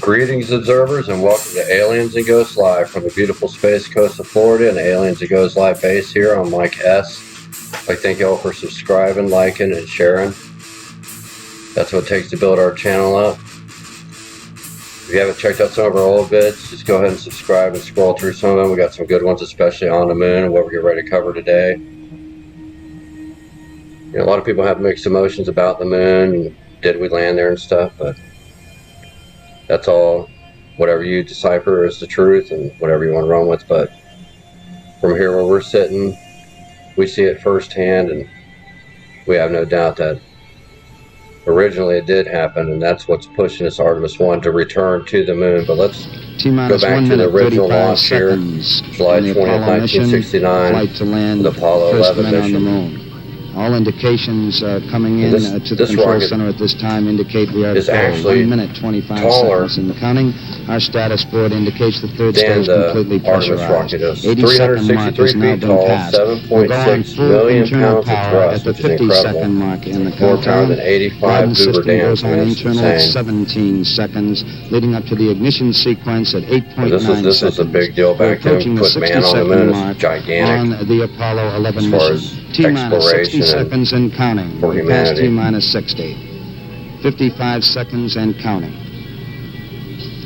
Greetings, observers, and welcome to Aliens and Ghosts Live from the beautiful space coast of Florida and the Aliens and Ghosts Live base here on Mike S. I thank y'all for subscribing, liking, and sharing. That's what it takes to build our channel up. If you haven't checked out some of our old vids, just go ahead and subscribe and scroll through some of them. We got some good ones, especially on the moon and what we're getting ready to cover today. You know, a lot of people have mixed emotions about the moon and did we land there and stuff, but that's all, whatever you decipher as the truth and whatever you want to run with. But from here where we're sitting, we see it firsthand, and we have no doubt that originally it did happen, and that's what's pushing this Artemis 1 to return to the moon. But let's go back to the original launch here, July 20th, 1969, the Apollo 11 mission. All indications coming in to the control center at this time indicate we are is actually 1 minute 25 seconds in the counting. Our status board indicates the third stage completely pressurized. 363 feet tall, 7.6 million pounds of thrust, at the 50-second mark in the more power than 85 Hoover dams. On internal 17 seconds, leading up to the ignition sequence at 8.9 seconds. This was a big deal back then. Put man on the moon is gigantic on the Apollo 11 as far as T-minus 60 exploration seconds and counting. for We passed humanity. T-minus 60. 55 seconds and counting.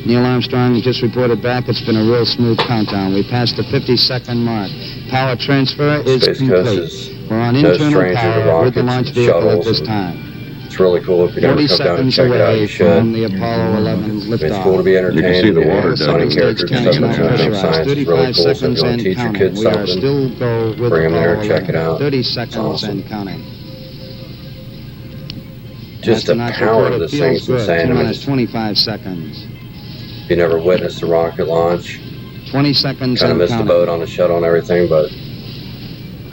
Neil Armstrong just reported back it's been a real smooth countdown. We passed the 50-second mark. Power transfer is Space Coast complete. is We're on no internal stranger to power with the rockets launch and vehicle at shuttles this and time. It's really cool. If you never 40 come down and seconds check it out, away you should. from the Apollo 11 liftoff. It's cool to be entertained. You can see the water funny down characters and stuff like that. Science is really cool. So if you want to teach your kids We are something, still go with bring them there, Apollo check it 11. out. 30 It's seconds awesome. and counting. Just the Astronauts power report of it this feels thing's good. insane. I mean, T-minus just, 25 seconds. if you never witnessed a rocket launch, 20 seconds kind of and missed the counting. boat on the shuttle and everything, but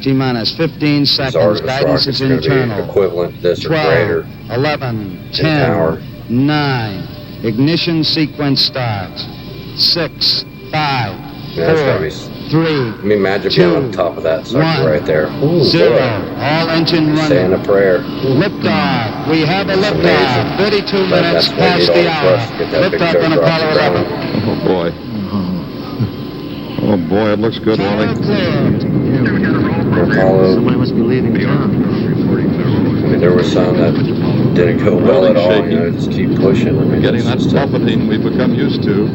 T-minus 15 this seconds. Artemis Guidance rocket's is going to be internal. equivalent to this or 12, greater 11, in 10, power. 9. Ignition sequence starts. 6, 5, That's got to 4, be. 3, I mean, imagine being on top of that sucker 1, right there. Ooh, 0. boy. All engine Saying running. a prayer. Liftoff. We have a It's liftoff. amazing. 32 But minutes that's why you past need the all the hour. thrust to get that big Liftoff chug on rocket Apollo going. 11. Oh boy. Oh boy, it looks good, Tower Wally. cleared. Apollo, Somebody must be leaving town. I mean, there were some that didn't go well at all, you know, just keep pushing. I mean, Getting it's that just pulsating we've become used to.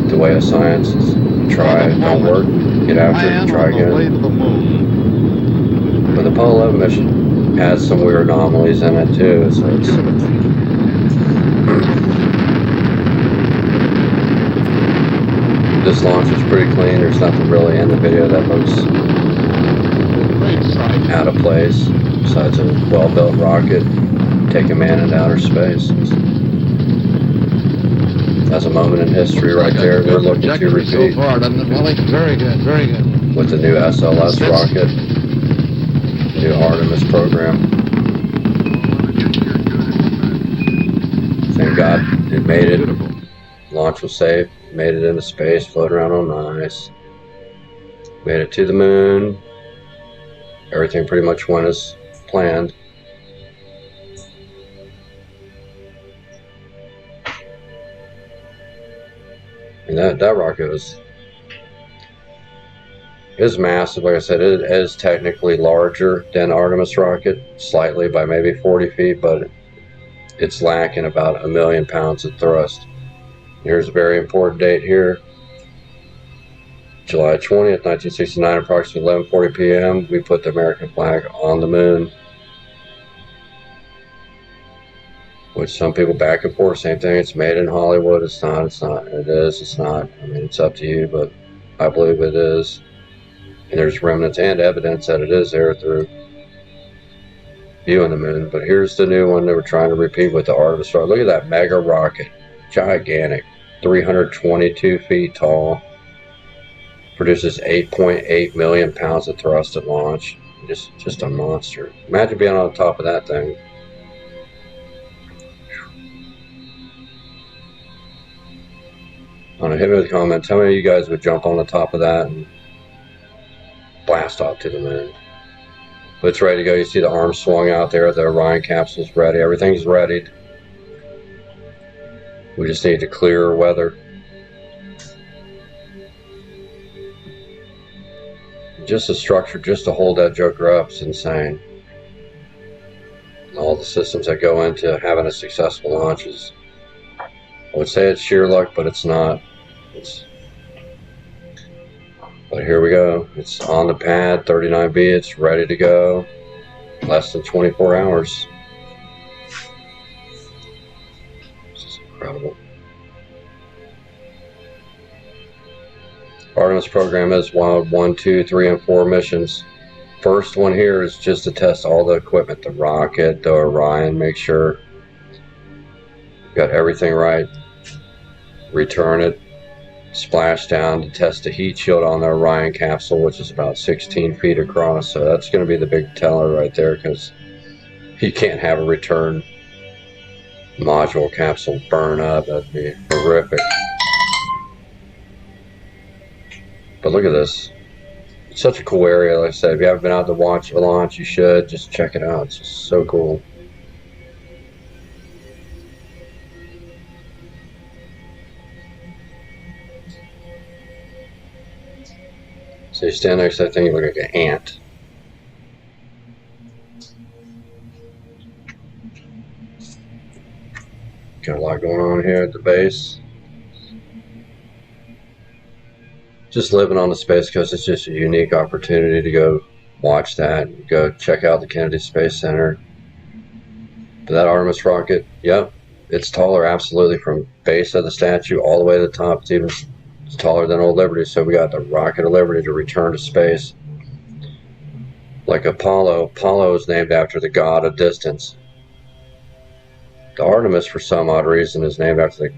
the way of science is try, don't work, get after it, try On the way again. to the moon. But the Apollo 11 mission has some weird anomalies in it too, so it's, this launch was pretty clean. There's nothing really in the video that looks out of place, besides a well-built rocket taking man into outer space. That's a moment in history right there. We're looking to repeat So far, doesn't it, Wally? Very good, very good. with the new SLS rocket, new Artemis program. Thank God it made it. Launch was safe. Made it into space, floated around on ice. Made it to the moon. Everything pretty much went as planned. And that rocket was massive. Like I said, it is technically larger than Artemis rocket, slightly by maybe 40 feet, but it's lacking about 1 million pounds of thrust. Here's a very important date here. July 20th, 1969, approximately 11:40 p.m. We put the American flag on the moon. Which some people back and forth, same thing. It's made in Hollywood. It's not. It's not. It is. It's not. I mean, it's up to you, but I believe it is. And there's remnants and evidence that it is there through viewing the moon. But here's the new one they were trying to repeat with the Artemis rocket. Look at that mega rocket. Gigantic. 322 feet tall. Produces 8.8 million pounds of thrust at launch. Just a monster. Imagine being on top of that thing. I don't know, hit me with a comment. Tell me how you guys would jump on the top of that and blast off to the moon. But it's ready to go. You see the arms swung out there. The Orion capsule's ready. Everything's ready. We just need to clear weather. Just the structure, just to hold that joker up, is insane. And all the systems that go into having a successful launch is, I would say it's sheer luck, but it's not. But here we go. It's on the pad, 39B. It's ready to go. Less than 24 hours. This is incredible. Artemis program is wild 1, 2, 3, and 4 missions. First one here is just to test all the equipment, the rocket, the Orion, make sure you got everything right. Return it. Splash down to test the heat shield on the Orion capsule, which is about 16 feet across. So that's going to be the big teller right there, because you can't have a return module capsule burn up. That'd be horrific. But look at this. It's such a cool area. Like I said, if you haven't been out to watch the launch, you should. Just check it out. It's just so cool. So you stand next to that thing, you look like an ant. Got a lot going on here at the base. Just living on the Space Coast, it's just a unique opportunity to go watch that, go check out the Kennedy Space Center. But that Artemis rocket, yep, it's taller absolutely from base of the statue all the way to the top. It's even taller than Old Liberty, so we got the rocket of Liberty to return to space. Like Apollo, Apollo is named after the god of distance. The Artemis, for some odd reason, is named after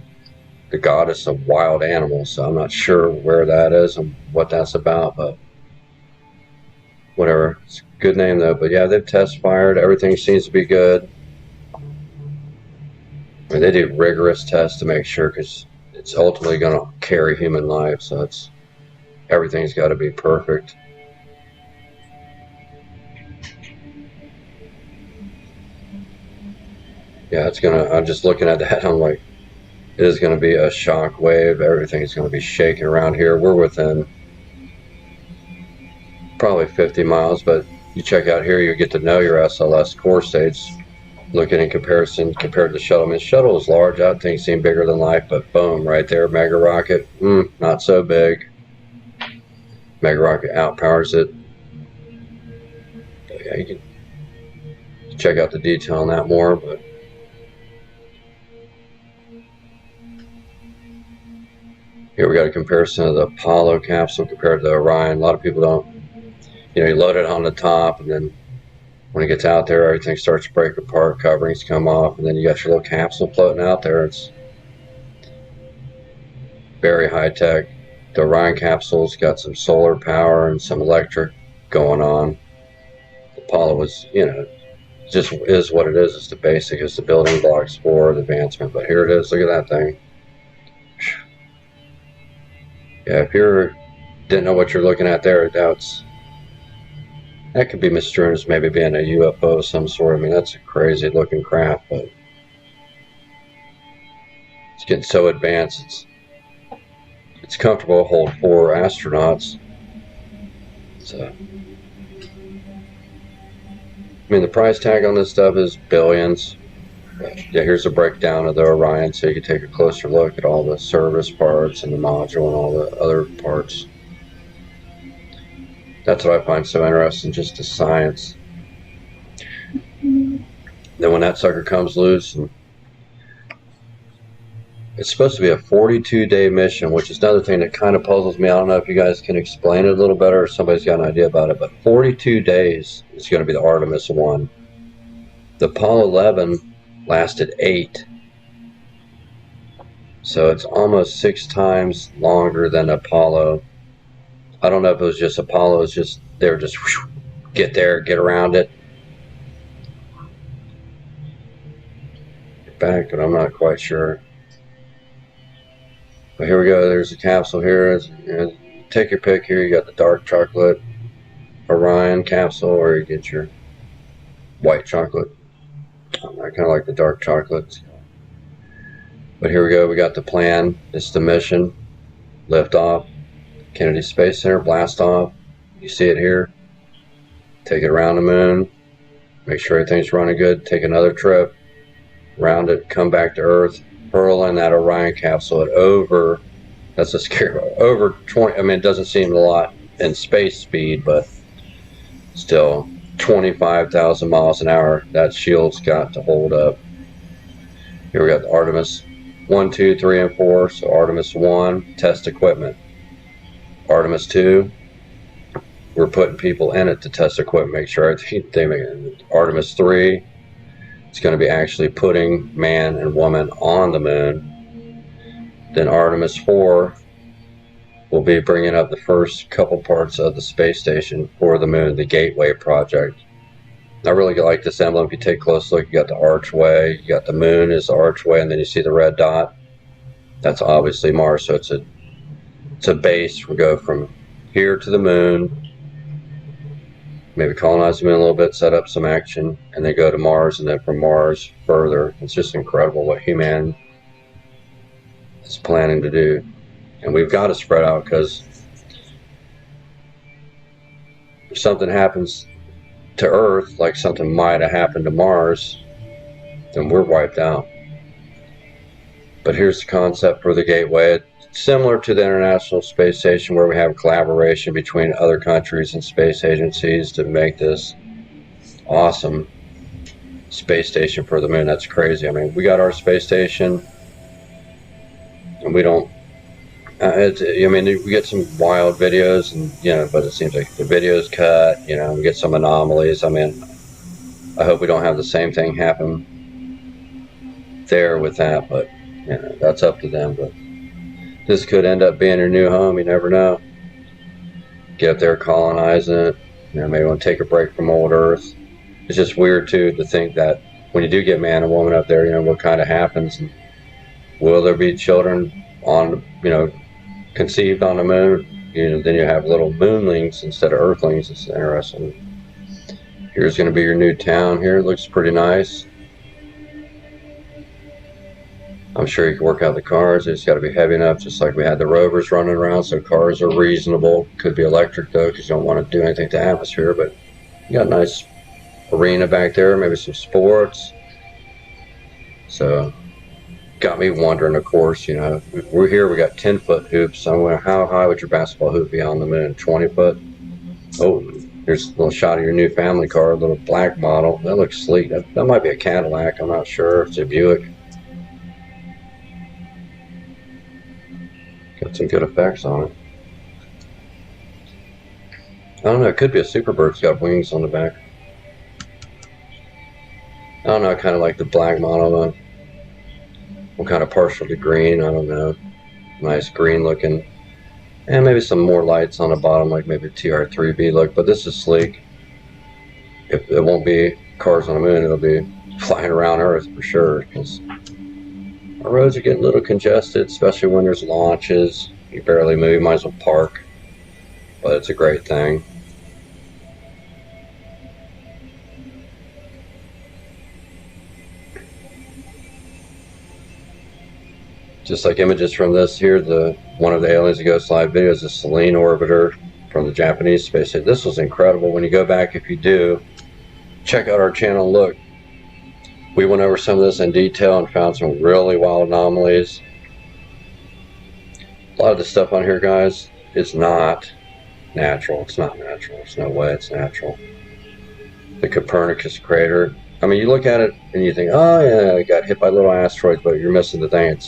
the goddess of wild animals, so I'm not sure where that is and what that's about, but whatever. It's a good name though. But yeah, they've test fired. Everything seems to be good. I mean, they do rigorous tests to make sure, because it's ultimately going to carry human life, so everything's got to be perfect. Yeah, it's gonna. I'm just looking at that. I'm like, it is going to be a shock wave. Everything's going to be shaking around here. We're within probably 50 miles, but you check out here, you get to know your SLS core states. Looking in comparison compared to the shuttle. I mean, the shuttle is large. That thing seemed bigger than life, but boom, right there, mega rocket. Not so big. Mega rocket outpowers it. But yeah, you can check out the detail on that more. But here we got a comparison of the Apollo capsule compared to the Orion. A lot of people don't, you load it on the top, and then when it gets out there, everything starts to break apart, coverings come off, and then you got your little capsule floating out there. It's very high tech. The Orion capsule's got some solar power and some electric going on. Apollo was, just is what it is. It's the basic, it's the building blocks for the advancement. But here it is. Look at that thing. Yeah, if you didn't know what you're looking at there, that could be misconstrued as maybe being a UFO of some sort. I mean, that's a crazy looking craft, but it's getting so advanced. It's comfortable to hold 4 astronauts. So, I mean, the price tag on this stuff is billions. Yeah, here's a breakdown of the Orion, so you can take a closer look at all the service parts and the module and all the other parts. That's what I find so interesting, just the science. Then when that sucker comes loose, and it's supposed to be a 42-day mission, which is another thing that kind of puzzles me. I don't know if you guys can explain it a little better, or somebody's got an idea about it, but 42 days is going to be the Artemis 1. The Apollo 11 lasted 8. So it's almost 6 times longer than Apollo. I don't know if it was just Apollo, it's just, they were just get there, get around it, get back, but I'm not quite sure. But here we go, there's a capsule here. Take your pick here. You got the dark chocolate Orion capsule, or you get your white chocolate. I kind of like the dark chocolate. But here we go. We got the plan. It's the mission. Lift off. Kennedy Space Center. Blast off. You see it here. Take it around the moon. Make sure everything's running good. Take another trip. Round it. Come back to Earth. Hurl in that Orion capsule at over. That's a scary. Over 20. I mean, it doesn't seem a lot in space speed, but still 25,000 miles an hour. That shield's got to hold up. Here we got the Artemis 1, 2, 3, and 4. So Artemis 1, test equipment. Artemis 2, we're putting people in it to test equipment, make sure everything. Artemis 3, it's going to be actually putting man and woman on the moon. Then Artemis 4 will be bringing up the first couple parts of the space station for the moon, the Gateway project. I really like this emblem. If you take a close look, you got the archway, you got the moon is the archway, and then you see the red dot. That's obviously Mars, so it's a base. We go from here to the moon, maybe colonize the moon a little bit, set up some action, and then go to Mars, and then from Mars further. It's just incredible what human is planning to do. And we've got to spread out, because if something happens to Earth, like something might have happened to Mars, then we're wiped out. But here's the concept for the Gateway. It's similar to the International Space Station, where we have collaboration between other countries and space agencies to make this awesome space station for the moon. That's crazy. I mean, we got our space station, and we don't. I mean, we get some wild videos, and but it seems like the video's cut. We get some anomalies. I mean, I hope we don't have the same thing happen there with that, but that's up to them. But this could end up being your new home. You never know. Get up there, colonizing it. Maybe want to take a break from old Earth. It's just weird too to think that when you do get man and woman up there, what kind of happens, and will there be children on, conceived on the moon? Then you have little moonlings instead of earthlings. It's interesting. Here's going to be your new town here. It looks pretty nice. I'm sure you can work out the cars. It's got to be heavy enough, just like we had the rovers running around, so cars are reasonable. Could be electric though, because you don't want to do anything to atmosphere, but you got a nice arena back there, maybe some sports. So got me wondering, of course, we're here, we got 10-foot hoops. So I'm wondering, how high would your basketball hoop be on the moon? 20 foot? Oh, here's a little shot of your new family car, a little black model. That looks sleek. That might be a Cadillac. I'm not sure. It's a Buick. Got some good effects on it. I don't know. It could be a Superbird. It's got wings on the back. I don't know. I kind of like the black model one. What kind of partial to green? I don't know. Nice green looking. And maybe some more lights on the bottom, like maybe a TR3B look. But this is sleek. It won't be cars on the moon. It'll be flying around Earth for sure. Because our roads are getting a little congested, especially when there's launches. You barely move. You might as well park. But it's a great thing. Just like images from this here, one of the Aliens That Ghost Live videos, the Selene orbiter from the Japanese space station. This was incredible. When you go back, if you do, check out our channel. Look, we went over some of this in detail and found some really wild anomalies. A lot of the stuff on here, guys, is not natural. It's not natural. There's no way it's natural. The Copernicus crater. I mean, you look at it and you think, oh yeah, it got hit by little asteroids, but you're missing the thing.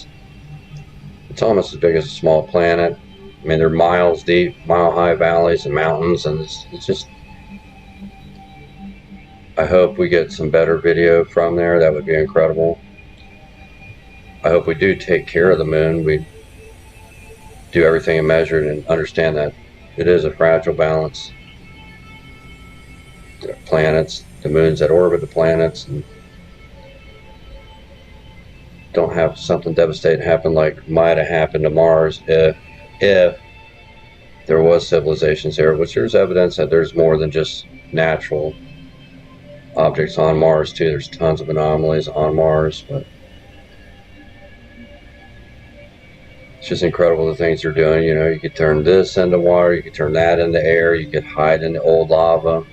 It's almost as big as a small planet. I mean, they're miles deep, mile-high valleys and mountains, and it's just... I hope we get some better video from there. That would be incredible. I hope we do take care of the moon. We do everything measured and understand that it is a fragile balance. The planets, the moons that orbit the planets, and don't have something devastating happen like might have happened to Mars if there was civilizations there, which there's evidence that there's more than just natural objects on Mars too. There's tons of anomalies on Mars, but It's just incredible the things they're doing. You know, you could turn this into water, you could turn that into air, you could hide in the old lava.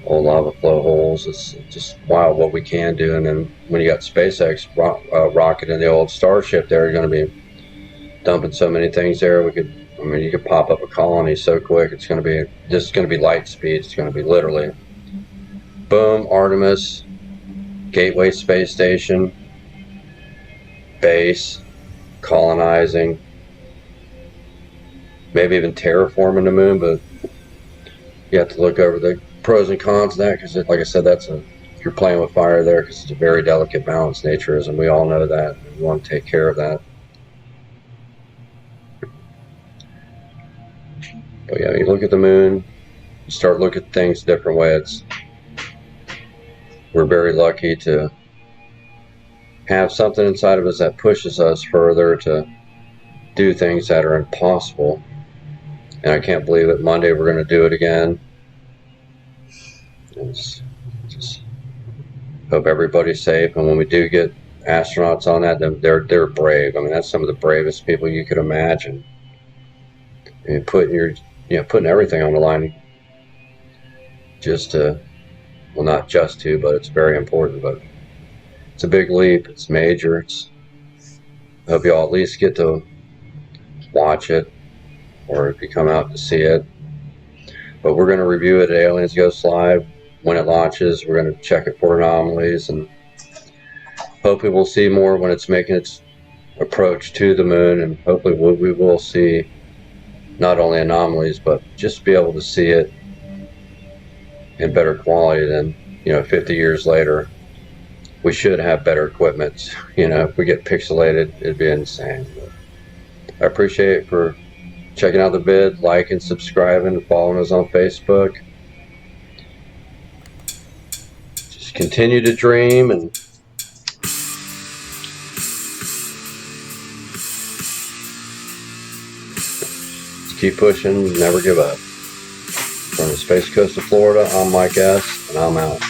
Old lava flow holes. It's just wild what we can do. And then when you got SpaceX rocket in the old Starship, they're going to be dumping so many things there. I mean, you could pop up a colony so quick. It's going to be just going to be light speed. It's going to be literally boom, Artemis, Gateway Space Station, base, colonizing, maybe even terraforming the moon. But you have to look over the pros and cons of that, because like I said, you're playing with fire there, because it's a very delicate balance nature is, and we all know that. We want to take care of that. But yeah, you look at the moon, you start looking at things a different way. We're very lucky to have something inside of us that pushes us further to do things that are impossible. And I can't believe that Monday we're going to do it again. It's just hope everybody's safe, and when we do get astronauts on that, they're brave. I mean, that's some of the bravest people you could imagine. And putting everything on the line just to, well, not just to, but it's very important. But it's a big leap. It's major. I hope you all at least get to watch it, or if you come out to see it. But we're going to review it at Aliens Ghost Live. When it launches, we're going to check it for anomalies, and hopefully we'll see more when it's making its approach to the moon, and hopefully we will see not only anomalies, but just be able to see it in better quality than, 50 years later. We should have better equipment. If we get pixelated, it'd be insane. But I appreciate it for checking out the vid, liking, subscribing, and following us on Facebook. Just continue to dream and keep pushing, never give up. From the Space Coast of Florida, I'm Mike S., and I'm out.